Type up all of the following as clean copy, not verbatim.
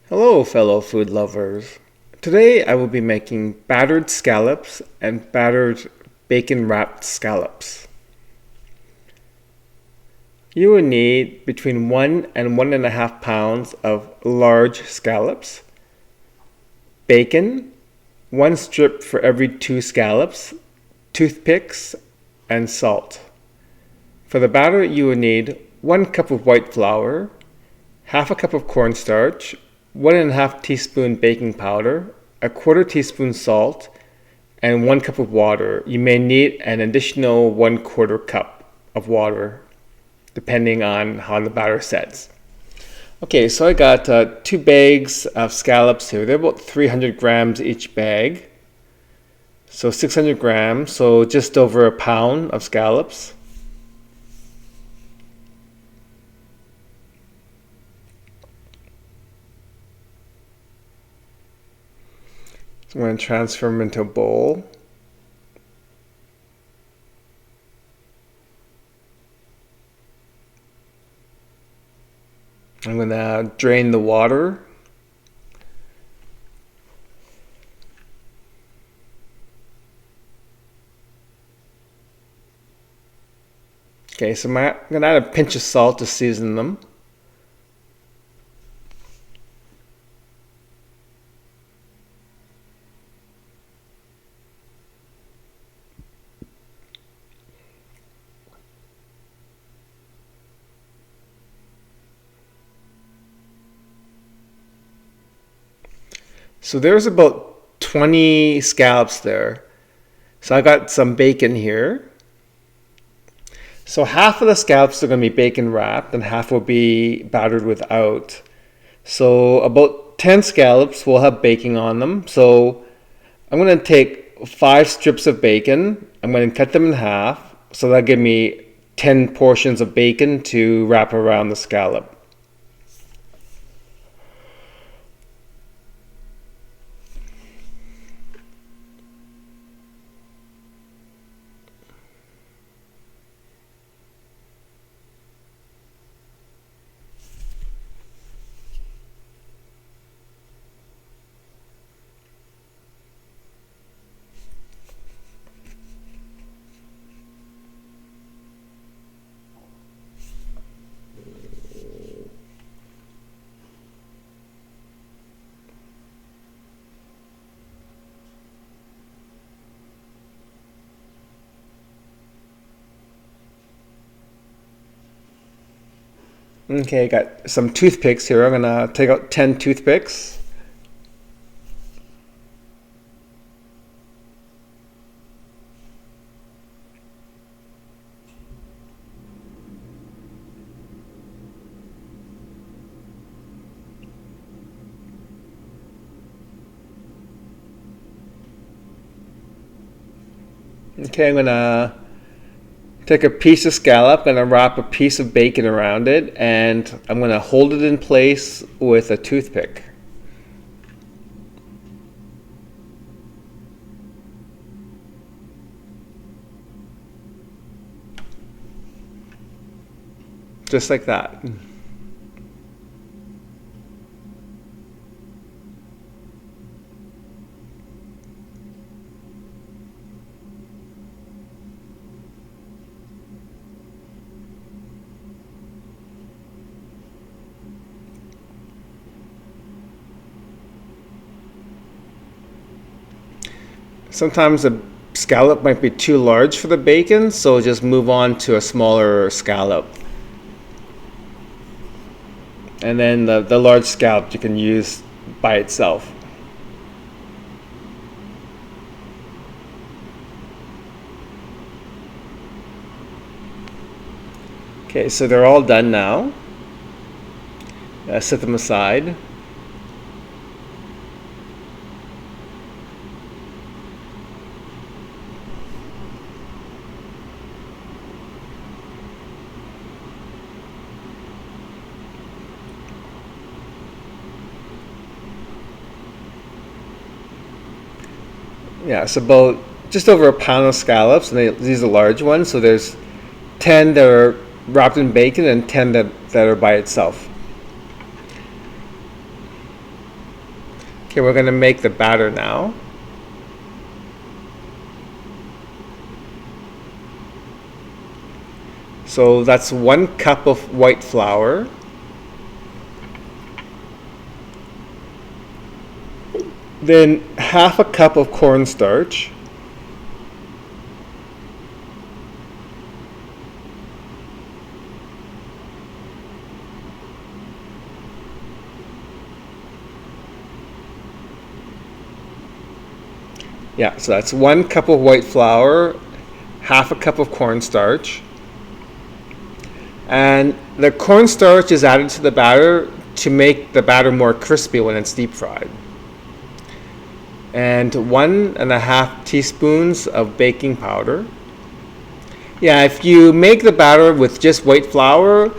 Hello, fellow food lovers. Today I will be making battered scallops and battered bacon wrapped scallops. You will need between 1 and 1.5 pounds of large scallops, bacon, 1 strip for every 2 scallops, toothpicks, and salt. For the batter, you will need 1 cup of white flour, half a cup of cornstarch, 1.5 teaspoon baking powder, a 1/4 teaspoon salt, and 1 cup of water. You may need an additional 1/4 cup of water, depending on how the batter sets. Okay, so I got 2 bags of scallops here. They're about 300 grams each bag. So 600 grams, so just over a pound of scallops. I'm going to transfer them into a bowl. I'm going to drain the water. Okay, so I'm going to add a pinch of salt to season them. So there's about 20 scallops there. So I got some bacon here. So half of the scallops are going to be bacon wrapped and half will be battered without. So about 10 scallops will have bacon on them. So I'm going to take 5 strips of bacon. I'm going to cut them in half. So that'll give me 10 portions of bacon to wrap around the scallop. Okay, I got some toothpicks here. I'm going to take out 10 toothpicks. Okay, I'm going to take a piece of scallop, I'm going to wrap a piece of bacon around it, and I'm going to hold it in place with a toothpick. Just like that. Sometimes a scallop might be too large for the bacon, so just move on to a smaller scallop. And then the large scallop you can use by itself. Okay, so they're all done now. Set them aside. Yeah, it's about just over a pound of scallops, and these are large ones. So there's 10 that are wrapped in bacon and 10 that are by itself. Okay, we're going to make the batter now. So that's 1 cup of white flour. Then half a cup of cornstarch. Yeah, so that's 1 cup of white flour, half a cup of cornstarch. And the cornstarch is added to the batter to make the batter more crispy when it's deep fried. And 1.5 teaspoons of baking powder. Yeah, if you make the batter with just white flour,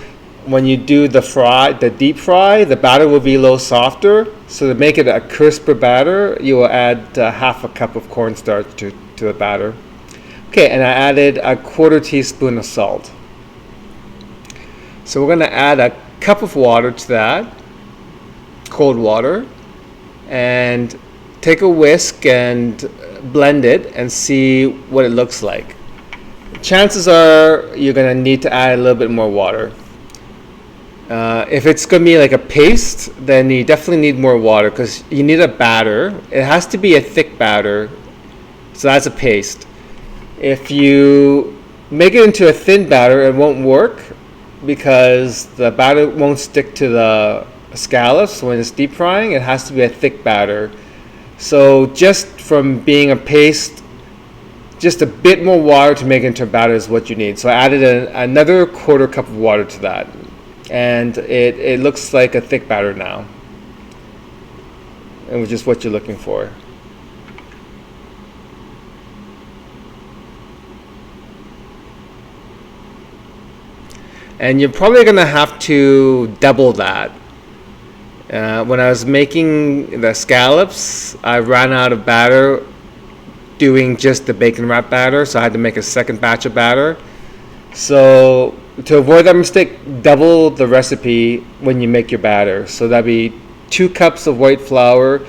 when you do the deep fry, the batter will be a little softer. So to make it a crisper batter, you will add half a cup of cornstarch to the batter. Okay, and I added a 1/4 teaspoon of salt. So we're going to add a cup of water to that, cold water, and take a whisk and blend it and see what it looks like. Chances are you're going to need to add a little bit more water. If it's going to be like a paste, then you definitely need more water because you need a batter. It has to be a thick batter, so that's a paste. If you make it into a thin batter, it won't work because the batter won't stick to the scallops when it's deep frying. It has to be a thick batter. So just from being a paste, just a bit more water to make it into a batter is what you need. So I added another 1/4 cup of water to that. And it looks like a thick batter now, and which is what you're looking for. And you're probably going to have to double that. When I was making the scallops, I ran out of batter doing just the bacon wrap batter, so I had to make a second batch of batter. So to avoid that mistake, double the recipe when you make your batter. So that'd be 2 cups of white flour,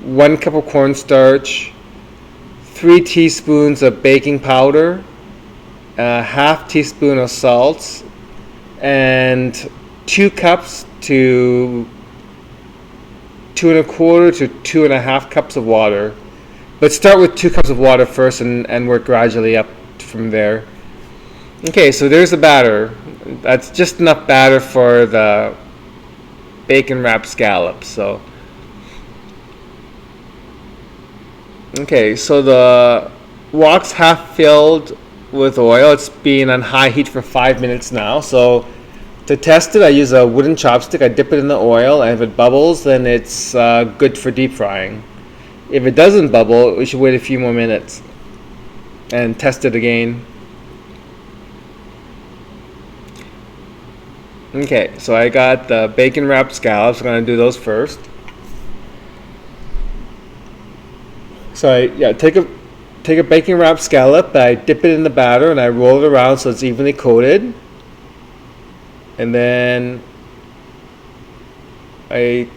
1 cup of cornstarch, 3 teaspoons of baking powder, a half teaspoon of salt, and 2 cups to 2 1/4 to 2.5 cups of water. But start with 2 cups of water first and work gradually up from there. Okay, so there's the batter. That's just enough batter for the bacon wrapped scallops. So, okay, so the wok's half filled with oil. It's been on high heat for 5 minutes now. So to test it, I use a wooden chopstick. I dip it in the oil, and if it bubbles, then it's good for deep frying. If it doesn't bubble, we should wait a few more minutes and test it again. Okay, so I got the bacon wrapped scallops. I'm going to do those first. So I take a bacon wrapped scallop, I dip it in the batter, and I roll it around so it's evenly coated. And then I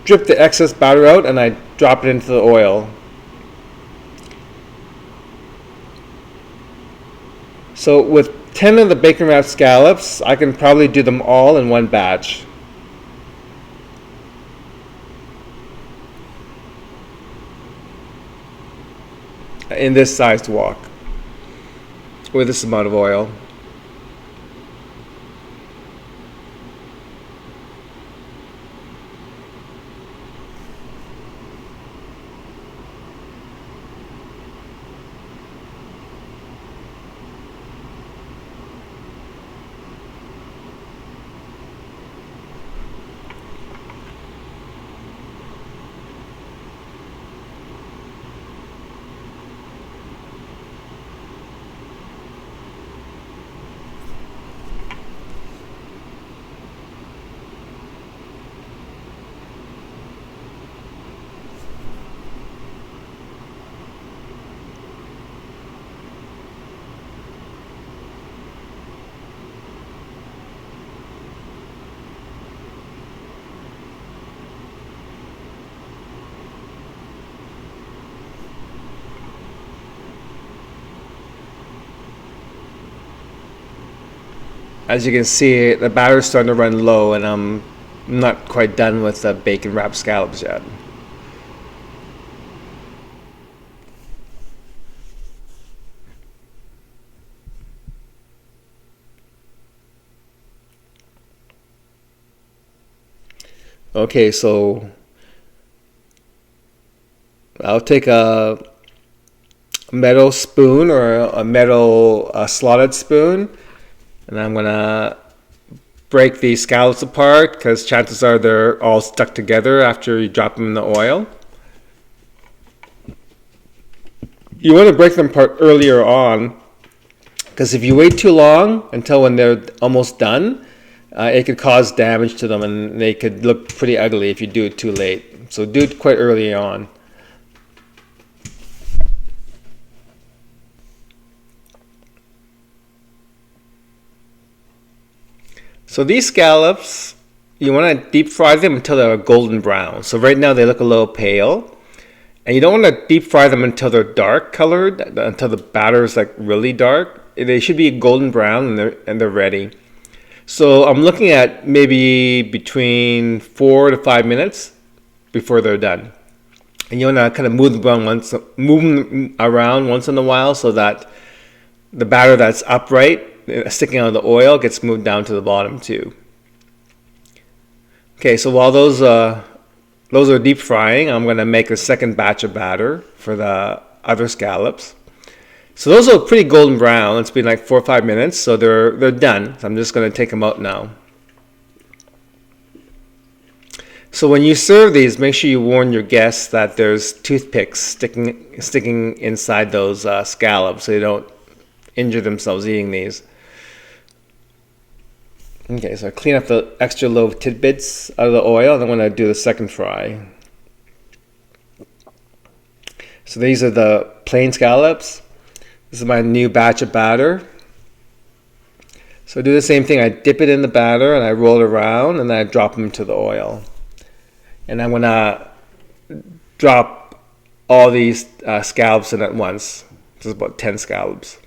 drip the excess batter out and I drop it into the oil. So with 10 of the bacon wrapped scallops, I can probably do them all in one batch. In this sized wok with this amount of oil. As you can see, the batter's starting to run low, and I'm not quite done with the bacon wrapped scallops yet. Okay, so I'll take a metal spoon or a metal slotted spoon, and I'm gonna break these scallops apart because chances are they're all stuck together after you drop them in the oil. You want to break them apart earlier on because if you wait too long until when they're almost done, it could cause damage to them and they could look pretty ugly if you do it too late. So do it quite early on. So these scallops, you want to deep fry them until they're golden brown. So right now they look a little pale. And you don't want to deep fry them until they're dark colored, until the batter is like really dark. They should be golden brown and they're ready. So I'm looking at maybe between 4 to 5 minutes before they're done. And you want to kind of move them around once in a while so that the batter that's upright, sticking out of the oil, gets moved down to the bottom too. Okay, so while those are deep frying, I'm going to make a second batch of batter for the other scallops. So those are pretty golden brown. It's been like 4 or 5 minutes, so they're done. So I'm just going to take them out now. So when you serve these, make sure you warn your guests that there's toothpicks sticking inside those scallops so they don't injure themselves eating these. Okay, so I clean up the extra little tidbits out of the oil, and I'm going to do the second fry. So these are the plain scallops. This is my new batch of batter. So I do the same thing. I dip it in the batter and I roll it around and then I drop them into the oil. And I'm going to drop all these scallops in at once. This is about 10 scallops.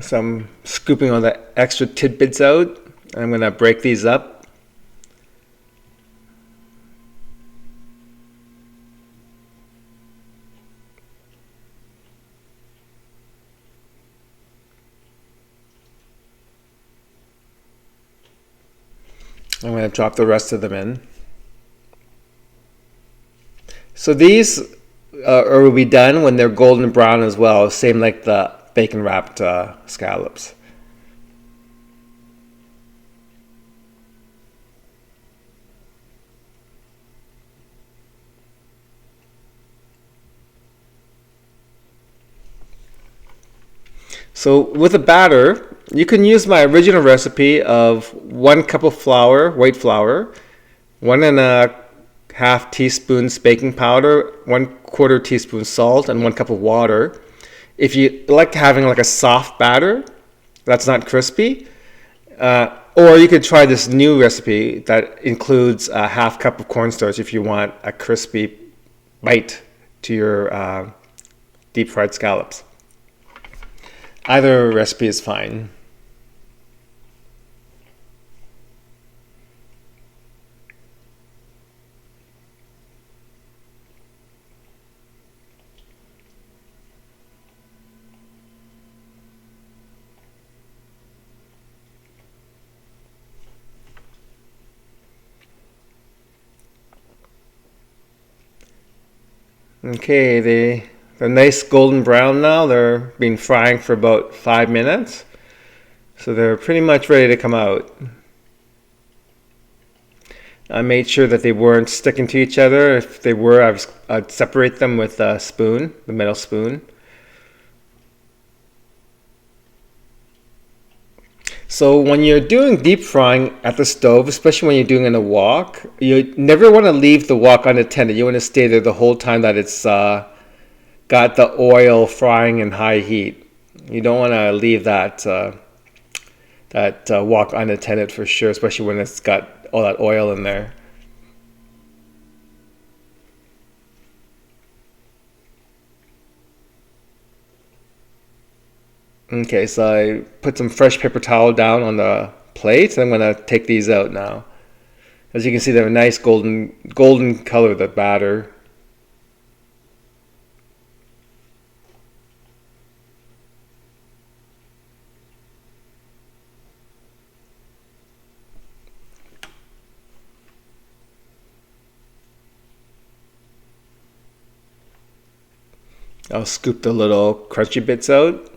So I'm scooping all the extra tidbits out. I'm going to break these up. I'm going to drop the rest of them in. So these will be done when they're golden brown as well, same like the bacon wrapped scallops. So with a batter, you can use my original recipe of 1 cup of flour, white flour, 1.5 teaspoons baking powder, 1/4 teaspoon salt, and 1 cup of water. If you like having like a soft batter that's not crispy, or you could try this new recipe that includes a 1/2 cup of cornstarch if you want a crispy bite to your deep fried scallops. Either recipe is fine. Okay, they're nice golden brown now. They're been frying for about 5 minutes. So they're pretty much ready to come out. I made sure that they weren't sticking to each other. If they were, I'd separate them with a spoon, the metal spoon. So when you're doing deep frying at the stove, especially when you're doing in a wok, you never want to leave the wok unattended. You want to stay there the whole time that it's got the oil frying in high heat. You don't want to leave that wok unattended for sure, especially when it's got all that oil in there. Okay, so I put some fresh paper towel down on the plate. I'm gonna take these out now. As you can see, they're a nice golden color, the batter. I'll scoop the little crunchy bits out.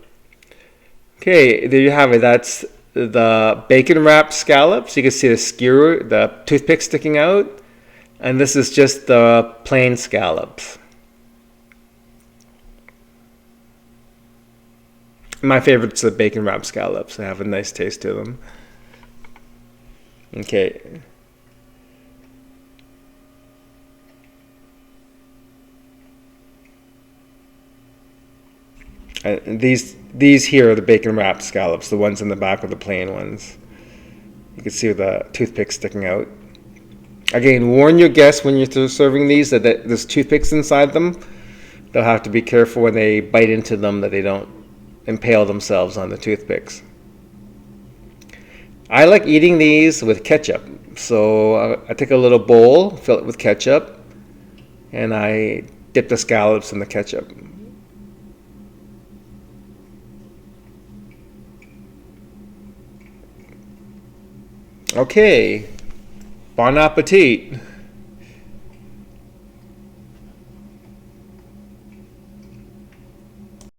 Okay, there you have it. That's the bacon wrapped scallops. You can see the skewer, the toothpick sticking out. And this is just the plain scallops. My favorite's the bacon wrapped scallops. They have a nice taste to them. Okay. These here are the bacon wrapped scallops, the ones in the back are the plain ones. You can see the toothpick sticking out. Again, warn your guests when you're serving these that there's toothpicks inside them. They'll have to be careful when they bite into them that they don't impale themselves on the toothpicks. I like eating these with ketchup. So I take a little bowl, fill it with ketchup, and I dip the scallops in the ketchup. Okay, bon appetit.